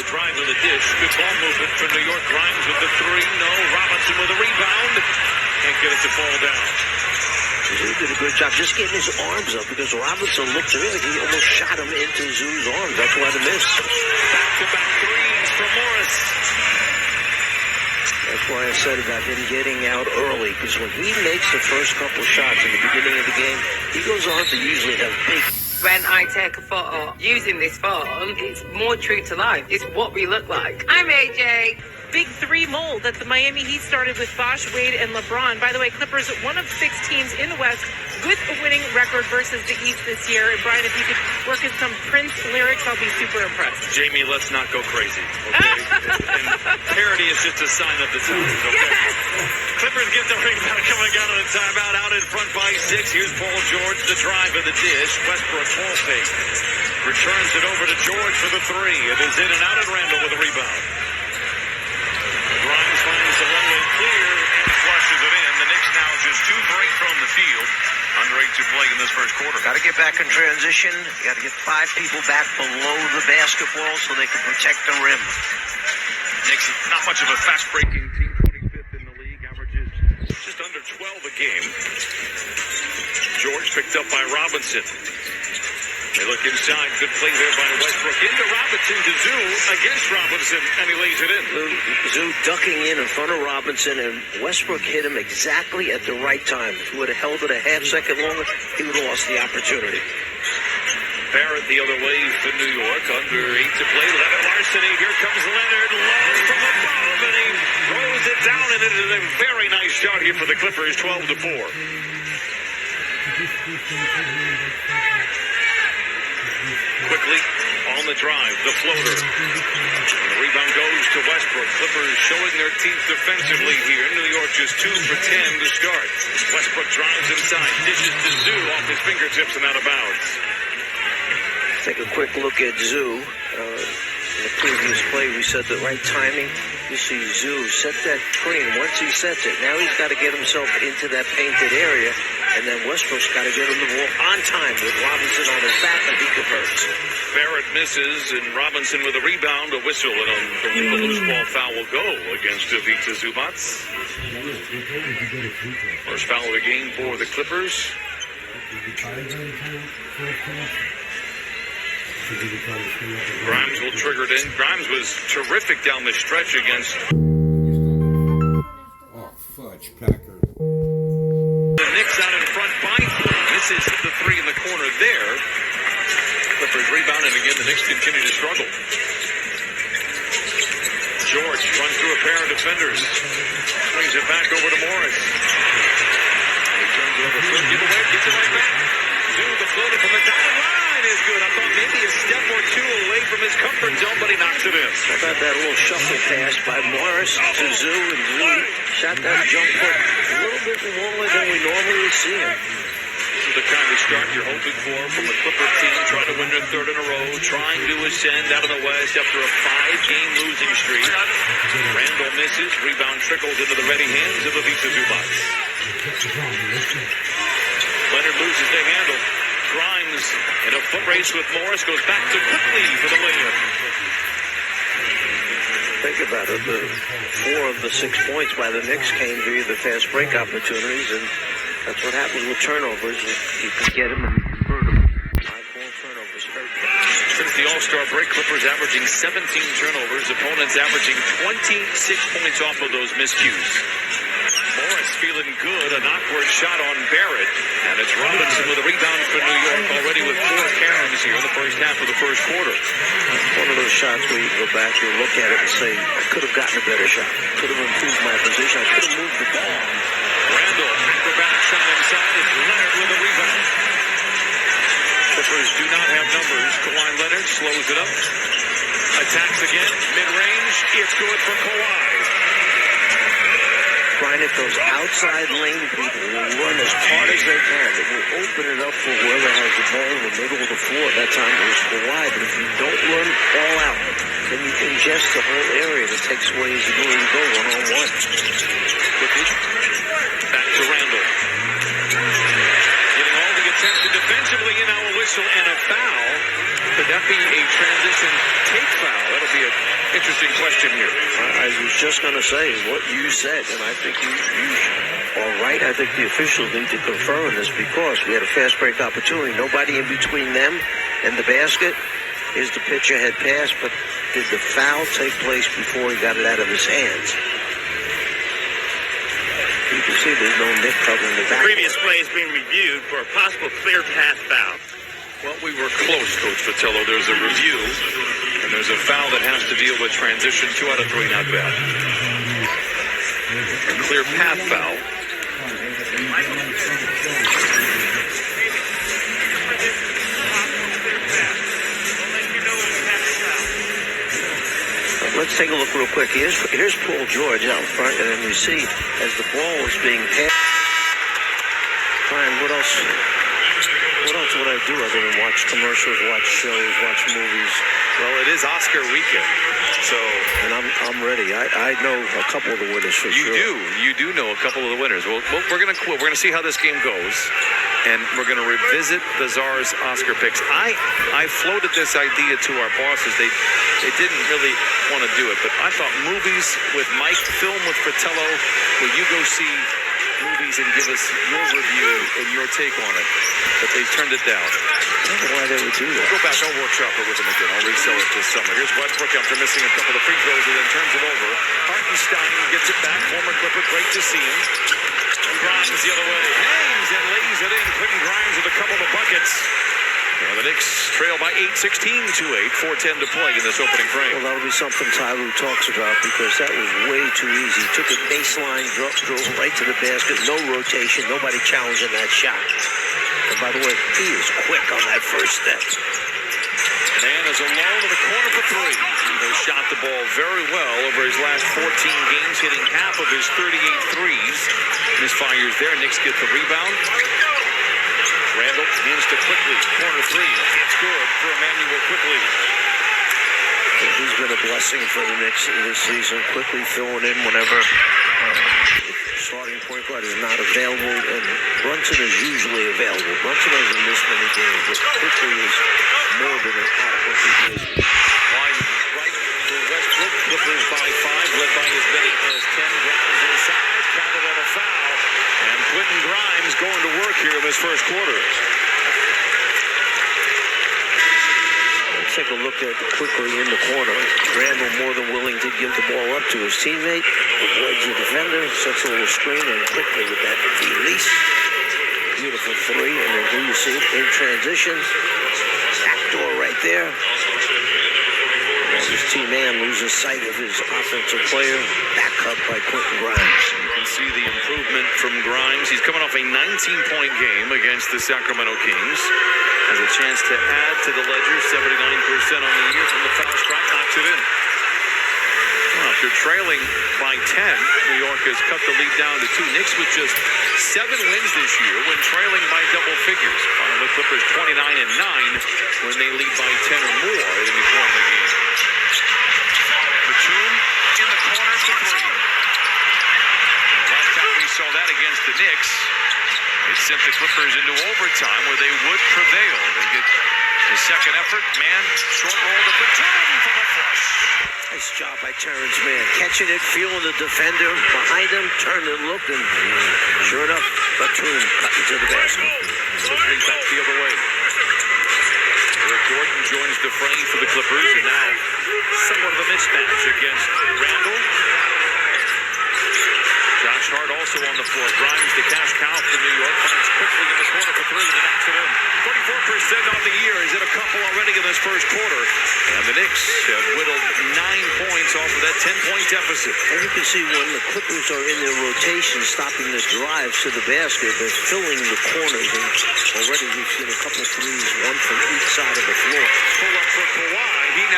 drive with a dish. Good ball movement for New York. Grimes with the three. No. Robinson with a rebound. Can't get it to fall down. Zoo did a good job just getting his arms up because Robinson looked to me like he almost shot him into Zoo's arms. That's why the miss. Back-to-back threes for Morris. That's why I said about him getting out early, because when he makes the first couple shots in the beginning of the game, he goes on to usually have big... When I take a photo using this phone, it's more true to life. It's what we look like. I'm AJ. Big three mold that the Miami Heat started with Bosh, Wade, and LeBron. By the way, Clippers, one of 6 teams in the West with a winning record versus the East this year. And Brian, if you could work in some Prince lyrics, I'll be super impressed. Jamie, let's not go crazy, okay? And parody is just a sign of the times, okay? Yes! Clippers get the rebound coming out of the timeout, out in front by 6. Here's Paul George, the drive of the dish. Westbrook, ball fake. Returns it over to George for the three. It is in and out, and Randall with a rebound. Grimes finds the one-way clear and flushes it in. The Knicks now just 2 break from the field. Under 8 to play in this first quarter. Got to get back in transition. You got to get 5 people back below the basketball so they can protect the rim. Knicks not much of a fast-breaking team. 25th in the league. Averages just under 12 a game. George picked up by Robinson. They look inside. Good play there by Westbrook. Into Robinson to Zoo against Robinson, and he lays it in. Zoo ducking in front of Robinson, and Westbrook hit him exactly at the right time. If he would have held it a half second longer, he would have lost the opportunity. Barrett the other way for New York. Under 8 to play. Leonard larceny. Here comes Leonard. Low from above, and he throws it down, and it is a very nice start here for the Clippers. 12 to 4. Quickly on the drive, the floater. The rebound goes to Westbrook. Clippers showing their teeth defensively here. New York just 2 for 10 to start. Westbrook drives inside, dishes to Zoo off his fingertips and out of bounds. Take a quick look at Zoo. In the previous play, we said the right timing. You see Zoo set that screen. Once he sets it, now he's got to get himself into that painted area. And then Westbrook's got to get him the ball on time with Robinson on his back, and he converts. Barrett misses, and Robinson with a rebound, a whistle, and a loose ball foul will go against Ivica Zubac. First foul of the game for the Clippers. Grimes will trigger it in. Grimes was terrific down the stretch against... Oh, fudge, Packer. The Knicks out in front by 3. Misses the 3 in the corner there. Clippers rebounding again. The Knicks continue to struggle. George runs through a pair of defenders. Brings it back over to Morris. He turns it over. Quick giveaway. Gets it right back. Zoo, the floater from the dotted line is good. I thought maybe a step or 2 away from his comfort zone, but he knocks it in. How about that little shuffle pass by Morris to Zoo, and Zoo shot that jump hook a little bit longer than we normally see him. This is the kind of start you're hoping for from a Clipper team, trying to win their 3rd in a row, trying to ascend out of the West after a 5-game losing streak. Randall misses, rebound trickles into the ready hands of Ivica Zubac. Leonard loses the handle. Grimes in a foot race with Morris, goes back to quickly for the layup. Think about it. 4 of the 6 points by the Knicks came via the fast break opportunities, and that's what happens with turnovers. You can get them and convert them. 5-ball turnovers hurt. Since the All-Star break, Clippers averaging 17 turnovers. Opponents averaging 26 points off of those miscues. Morris feeling good. An awkward shot on Barrett. And it's Robinson with a rebound for New York, already with 4 caroms here in the first half of the first quarter. One of those shots where you go back, you look at it and say, I could have gotten a better shot. Could have improved my position. I could have moved the ball. Randall, acrobatic shot inside. It's Leonard with a rebound. Clippers do not have numbers. Kawhi Leonard slows it up. Attacks again. Mid-range. It's good for Kawhi. Brian, if those outside lane people will run as hard as they can, it will open it up for whoever has the ball in the middle of the floor. At that time, it was Kawhi. But if you don't run all out, then you congest the whole area. It takes away his ability to go one-on-one. Quickly. Back to Randall. Getting all the attention defensively, and now a whistle and a foul. Could that be a transition take foul? That'll be an interesting question here. I was just going to say what you said, and I think you are right. I think the officials need to confirm this because we had a fast break opportunity. Nobody in between them and the basket. Here's the pitcher had passed, but did the foul take place before he got it out of his hands? You can see there's no Nick covering the back. Previous play is being reviewed for a possible clear path foul. Well, we were close, Coach Vitello. There's a review, and there's a foul that has to deal with transition. 2 out of 3, not bad. A clear path foul. Let's take a look real quick. Here's Paul George out front, and then you see as the ball is being passed. Brian, what else would I do other than watch commercials, watch shows, watch movies? Well, it is Oscar weekend, so... And I'm ready. I know a couple of the winners for sure. You do know a couple of the winners. Well, we're gonna see how this game goes, and we're gonna revisit the Czar's Oscar picks. I floated this idea to our bosses. They didn't really want to do it, but I thought movies with Mike, film with Fratello, where you go see movies and give us your review and your take on it. But they turned it down. I don't know why they would do that. Go back, I'll workshop it with them again. I'll resell it this summer. Here's Westbrook after missing a couple of free throws and then turns it over. Hartenstein gets it back. Former Clipper, great to see him. Grimes the other way. Hangs and lays it in. Quentin Grimes with a couple of buckets. Well, the Knicks trail by 8, 16-8, 4:10 to play in this opening frame. Well, that'll be something Tyloo talks about because that was way too easy. Took it baseline, drove right to the basket, no rotation, nobody challenging that shot. And by the way, he is quick on that first step. Man is alone in the corner for 3. He has shot the ball very well over his last 14 games, hitting half of his 38 threes. Misfires there. Knicks get the rebound. Randall hands to Quickly. Corner 3. It's good for Emmanuel Quickly. He's been a blessing for the Knicks this season. Quickly filling in whenever starting point guard is not available, and Brunson is usually available. Brunson hasn't missed many games, but Quickly is more than an adequate replacement. Wide right for Westbrook. Clippers by 5, led by as many as 10. Grimes inside, counted on a foul. And Quentin Grimes going to work here in this first quarter. Let's take a look at Quickly in the corner. Randall more than willing to give the ball up to his teammate. Avoids the defender, sets a little screen, and Quickly with that release. Beautiful 3, and then do you see it in transition? Backdoor right there. His team man loses sight of his offensive player. Back up by Quentin Grimes. You can see the improvement from Grimes. He's coming off a 19-point game against the Sacramento Kings. Has a chance to add to the ledger. 79% on the year from the foul strike. Knocks it in. Well, after trailing by 10, New York has cut the lead down to 2. Knicks with just 7 wins this year when trailing by double figures. Finally, Clippers 29-9 when they lead by 10 or more at any point in the game. Batum in the corner for 3. Last time we saw that against the Knicks, it sent the Clippers into overtime where they would prevail. They get the second effort. Man, short roll to Batum for the flush. Nice job by Terrence Mann. Catching it, feeling the defender behind him, turned and looked, and sure enough, Batum cutting to the basket. Quickly back the other way. Eric Gordon joins the fray for the Clippers, and now somewhat of a mismatch against Randall. Josh Hart also on the floor. Grimes, the cash cow for New York, finds Quickly in the corner for 3 and knocks it in. 34% on the year. He's hit a couple already in this first quarter. And the Knicks have whittled 9 points off of that 10-point deficit. And you can see when the Clippers are in their rotation, stopping the drives to the basket, they're filling the corners. And already we've seen a couple threes, one from each side of the floor. Pull up for Kawhi. He now